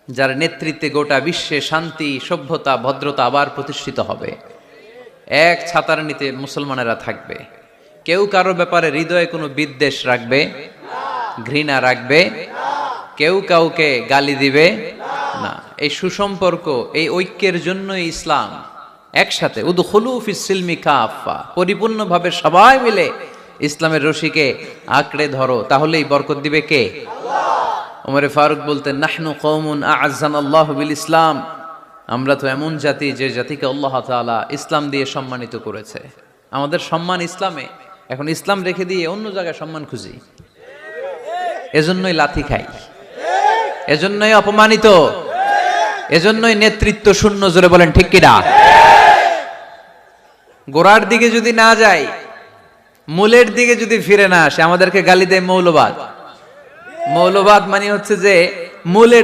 যার নেতৃত্বে গোটা বিশ্বে শান্তি, সভ্যতা, ভদ্রতা আবার প্রতিষ্ঠিত হবে। এক ছাতার নিচে মুসলমানেরা থাকবে। কেউ কারো ব্যাপারে হৃদয়ে কোনো বিদ্বেষ রাখবে, ঘৃণা রাখবে, কেউ কাউকে গালি দিবে না। এই সুসম্পর্ক, এই ঐক্যের জন্যই ইসলাম। একসাথে উদখুলু ফিস সিলমি কাফা, পরিপূর্ণভাবে সবাই মিলে ইসলামের রশিকে আঁকড়ে ধরো, তাহলেই বরকত দিবে কে? ওমরে ফারুক বলতেন, নাহনু কওমুন আ'আজ্জানাল্লাহু বিল ইসলাম, আমরা তো এমন জাতি যে জাতিকে আল্লাহ তাআলা ইসলাম দিয়ে সম্মানিত করেছে। আমাদের সম্মান ইসলামে। এখন ইসলাম রেখে দিয়ে অন্য জায়গায় সম্মান খুঁজি, এজন্যই লাথি খাই, এজন্যই অপমানিত, এজন্যই নেতৃত্ব শূন্য। জোরে বলেন ঠিক কিনা? গোড়ার দিকে যদি না যাই, মূলের দিকে যদি ফিরে না আসে, আমাদেরকে গালি দেয় মৌলবাদ। মৌলবাদ মানে হচ্ছে যে মূলের